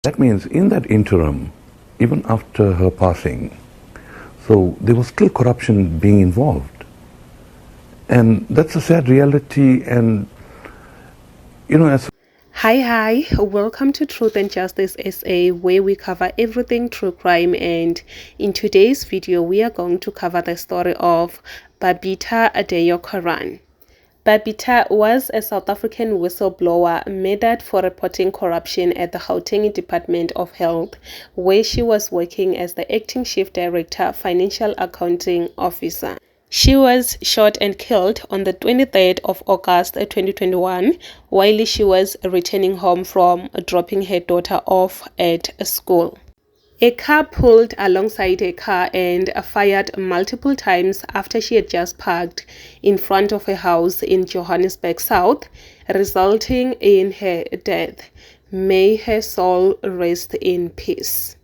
That means in that interim, even after her passing, so there was still corruption being involved. And that's a sad reality. And, as Hi, welcome to Truth and Justice SA, where we cover everything true crime. And in today's video, we are going to cover the story of Babita Deokaran. Babita was a South African whistleblower murdered for reporting corruption at the Gauteng Department of Health, where she was working as the acting chief director, financial accounting officer. She was shot and killed on the 23rd of August 2021 while she was returning home from dropping her daughter off at school. A car pulled alongside her car and fired multiple times after she had just parked in front of her house in Johannesburg South, resulting in her death. May her soul rest in peace.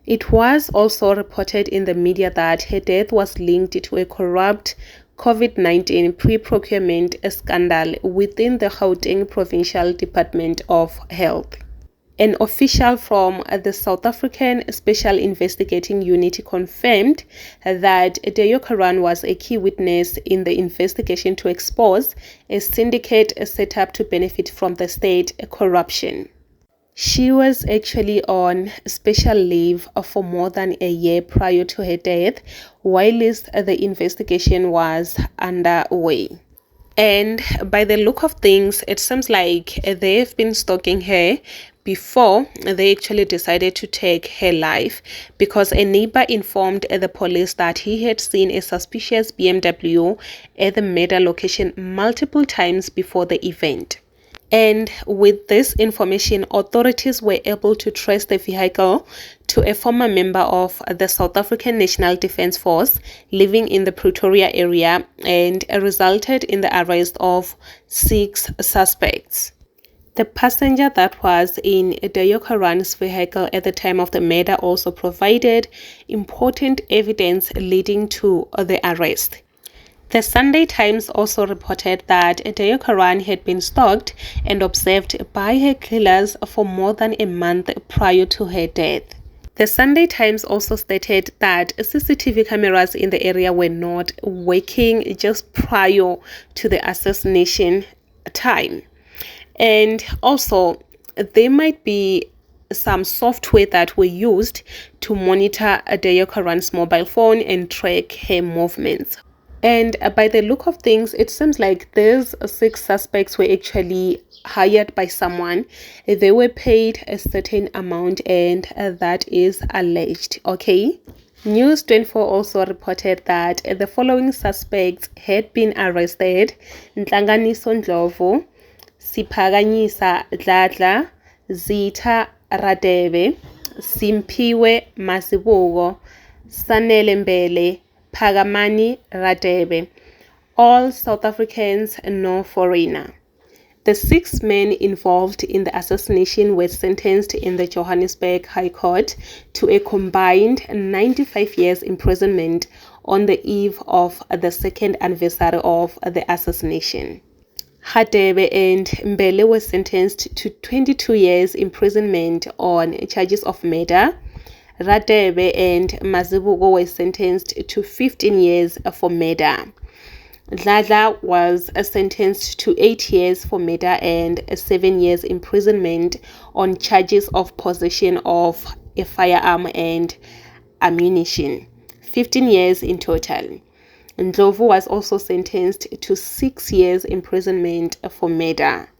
It was also reported in the media that her death was linked to a corrupt COVID-19 pre-procurement scandal within the Gauteng Provincial Department of Health. An official from the South African Special Investigating Unit confirmed that Deokaran was a key witness in the investigation to expose a syndicate set up to benefit from the state corruption. She was actually on special leave for more than a year prior to her death, whilst the investigation was underway. And by the look of things, it seems like they've been stalking her before they actually decided to take her life, because a neighbor informed the police that he had seen a suspicious BMW at the murder location multiple times before the event. And with this information, authorities were able to trace the vehicle to a former member of the South African National Defence Force living in the Pretoria area, and resulted in the arrest of 6 suspects. The passenger that was in Deokaran's vehicle at the time of the murder also provided important evidence leading to the arrest. The Sunday Times also reported that Deokaran had been stalked and observed by her killers for more than a month prior to her death. The Sunday Times also stated that CCTV cameras in the area were not working just prior to the assassination time. And also, there might be some software that were used to monitor Deokaran's mobile phone and track her movements. And by the look of things, it seems like these 6 suspects were actually hired by someone. They were paid a certain amount, and that is alleged. Okay. News 24 also reported that the following suspects had been arrested: Nhlanganiso Ndlovu, Siphakanyisa Dladla, Zitha Radebe, Simphiwe Masibuko, Sanele Mbele, Phakamani Radebe, all South Africans, no foreigner. The 6 men involved in the assassination were sentenced in the Johannesburg High Court to a combined 95 years imprisonment on the eve of the 2nd anniversary of the assassination. Radebe and Mbele were sentenced to 22 years imprisonment on charges of murder. Radebe and Masibuko were sentenced to 15 years for murder. Dladla was sentenced to 8 years for murder and 7 years imprisonment on charges of possession of a firearm and ammunition, 15 years in total. Ndlovu was also sentenced to 6 years imprisonment for murder.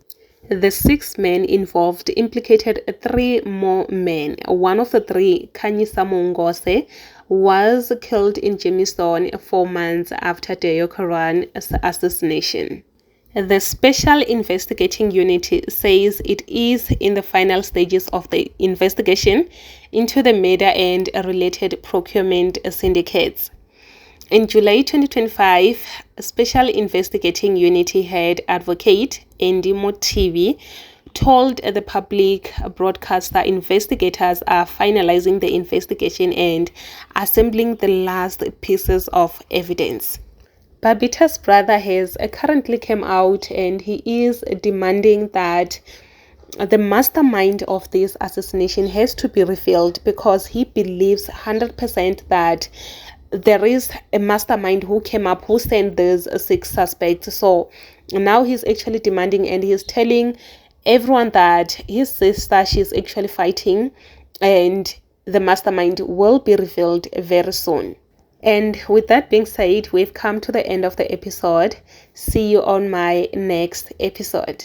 The 6 men involved implicated 3 more men. One of the 3, Khanyisa Mongose, was killed in Jamestown 4 months after Deokaran's assassination. The Special Investigating Unit says it is in the final stages of the investigation into the murder and related procurement syndicates. In July 2025, Special Investigating Unit head advocate Andy Motivi told the public broadcaster investigators are finalizing the investigation and assembling the last pieces of evidence. Babita's brother has currently come out and he is demanding that the mastermind of this assassination has to be revealed, because he believes 100% that there is a mastermind who came up, who sent these 6 suspects. So now he's actually demanding, and he's telling everyone that his sister, she's actually fighting, and the mastermind will be revealed very soon. And with that being said, we've come to the end of the episode. See you on my next episode.